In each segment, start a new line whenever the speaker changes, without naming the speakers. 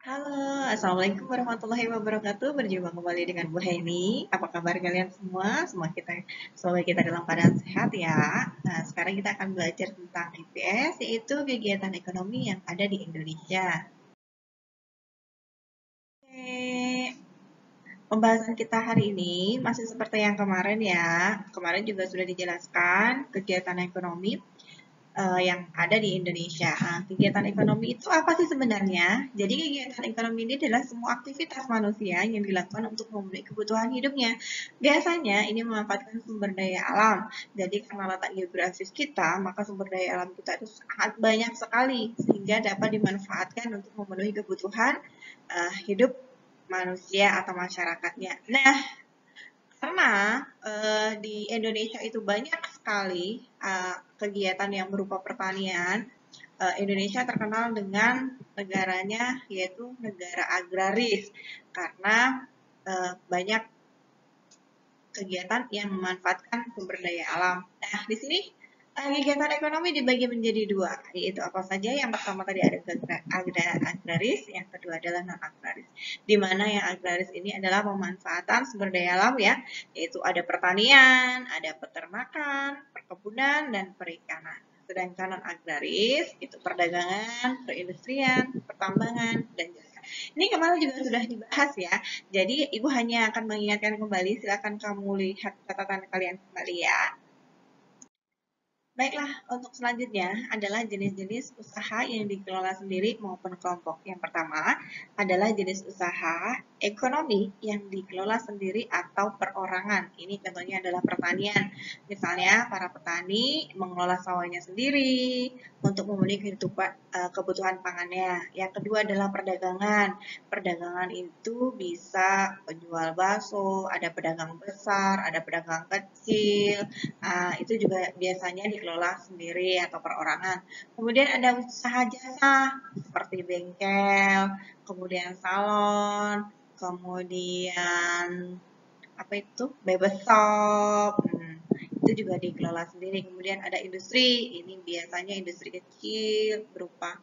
Halo, Assalamualaikum warahmatullahi wabarakatuh. Berjumpa kembali dengan Bu Heni. Apa kabar kalian semua? Semoga kita dalam keadaan sehat ya. Nah, sekarang kita akan belajar tentang IPS, yaitu kegiatan ekonomi yang ada di Indonesia. Oke, pembahasan kita hari ini masih seperti yang kemarin ya. Kemarin juga sudah dijelaskan kegiatan ekonomi yang ada di Indonesia. Nah, kegiatan ekonomi itu apa sih sebenarnya? Jadi kegiatan ekonomi ini adalah semua aktivitas manusia yang dilakukan untuk memenuhi kebutuhan hidupnya. Biasanya ini memanfaatkan sumber daya alam. Jadi karena letak geografis kita, maka sumber daya alam kita itu sangat banyak sekali sehingga dapat dimanfaatkan untuk memenuhi kebutuhan hidup manusia atau masyarakatnya. Nah, karena di Indonesia itu banyak sekali kegiatan yang berupa pertanian, Indonesia terkenal dengan negaranya yaitu negara agraris karena banyak kegiatan yang memanfaatkan sumber daya alam. Nah, di sini kegiatan ekonomi dibagi menjadi dua, yaitu apa saja? Yang pertama tadi ada agraris, yang kedua adalah non agraris. Di mana yang agraris ini adalah pemanfaatan sumber daya alam ya, yaitu ada pertanian, ada peternakan, perkebunan, dan perikanan. Sedangkan non agraris itu perdagangan, perindustrian, pertambangan, dan jasa. Ini kemarin juga sudah dibahas ya. Jadi Ibu hanya akan mengingatkan kembali, silakan kamu lihat catatan kalian kembali ya. Baiklah, untuk selanjutnya adalah jenis-jenis usaha yang dikelola sendiri maupun kelompok. Yang pertama adalah jenis usaha ekonomi yang dikelola sendiri atau perorangan. Ini contohnya adalah pertanian. Misalnya, para petani mengelola sawahnya sendiri untuk memenuhi kebutuhan pangannya. Yang kedua adalah perdagangan. Perdagangan itu bisa penjual bakso, ada pedagang besar, ada pedagang kecil. Nah, itu juga biasanya dikelola sendiri atau perorangan. Kemudian ada usaha jasa seperti bengkel, kemudian salon, kemudian apa itu barber shop. Itu juga dikelola sendiri. Kemudian ada industri, ini biasanya industri kecil berupa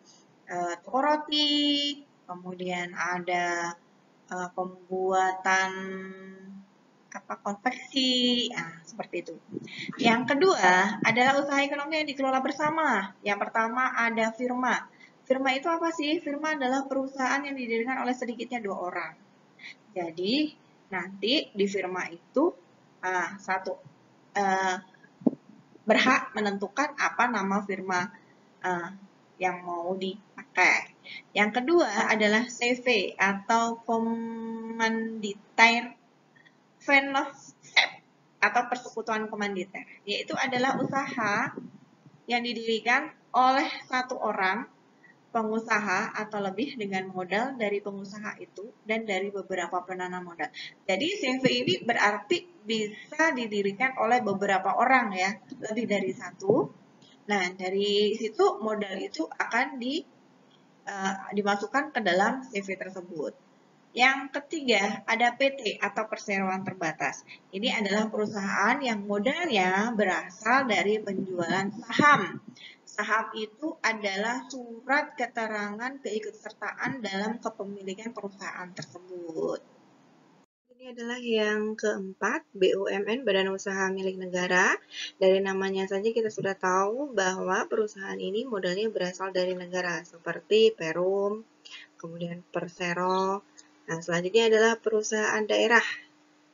toko roti, kemudian ada pembuatan apa konveksi, nah, seperti itu. Yang kedua adalah usaha ekonomi yang dikelola bersama. Yang pertama ada firma. Firma itu apa sih? Firma adalah perusahaan yang didirikan oleh sedikitnya 2 orang. Jadi nanti di firma itu satu uh, berhak menentukan apa nama firma uh, yang mau dipakai. Yang kedua adalah CV atau Kommanditair Vennootschap atau persekutuan komanditer, yaitu adalah usaha yang didirikan oleh satu orang pengusaha atau lebih dengan modal dari pengusaha itu dan dari beberapa penanam modal. Jadi CV ini berarti bisa didirikan oleh beberapa orang ya, lebih dari satu. Nah, dari situ modal itu akan dimasukkan ke dalam CV tersebut. Yang ketiga, ada PT atau perseroan terbatas. Ini adalah perusahaan yang modalnya berasal dari penjualan saham. Saham itu adalah surat keterangan keikutsertaan dalam kepemilikan perusahaan tersebut. Ini adalah yang keempat, BUMN, Badan Usaha Milik Negara. Dari namanya saja kita sudah tahu bahwa perusahaan ini modalnya berasal dari negara, seperti Perum, kemudian Persero. Nah, selanjutnya adalah perusahaan daerah.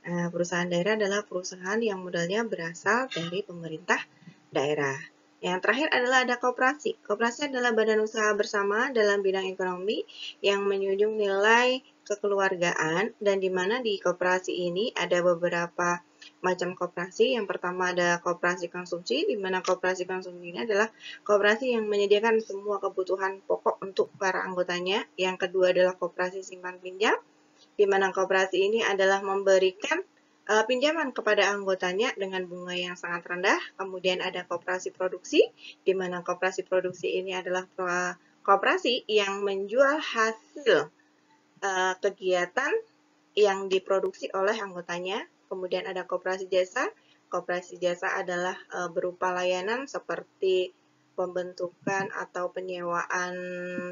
Nah, perusahaan daerah adalah perusahaan yang modalnya berasal dari pemerintah daerah. Yang terakhir adalah ada koperasi. Koperasi adalah badan usaha bersama dalam bidang ekonomi yang menjunjung nilai kekeluargaan dan di mana di koperasi ini ada beberapa macam koperasi. Yang pertama ada koperasi konsumsi, di mana koperasi konsumsi ini adalah koperasi yang menyediakan semua kebutuhan pokok untuk para anggotanya. Yang kedua adalah koperasi simpan pinjam, di mana koperasi ini adalah memberikan pinjaman kepada anggotanya dengan bunga yang sangat rendah. Kemudian ada koperasi produksi, di mana koperasi produksi ini adalah koperasi yang menjual hasil kegiatan yang diproduksi oleh anggotanya. Kemudian ada koperasi jasa. Koperasi jasa adalah berupa layanan seperti pembentukan atau penyewaan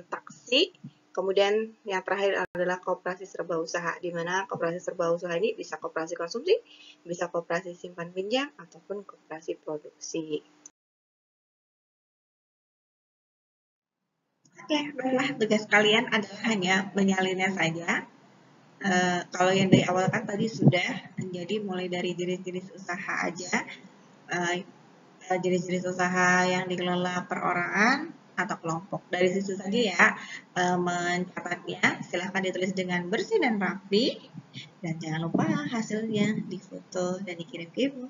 taksi, Kemudian yang terakhir adalah koperasi serba usaha, di mana koperasi serba usaha ini bisa koperasi konsumsi, bisa koperasi simpan pinjam, ataupun koperasi produksi. Oke, baiklah, tugas kalian adalah hanya menyalinnya saja. Kalau yang dari awal kan tadi sudah, jadi mulai dari jenis-jenis usaha aja, jenis-jenis usaha yang dikelola perorangan atau kelompok. Dari situ saja ya mencatatnya. Silahkan ditulis dengan bersih dan rapi. Dan jangan lupa hasilnya difoto dan dikirim ke ibu.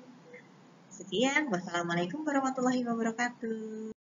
Sekian, wassalamualaikum warahmatullahi wabarakatuh.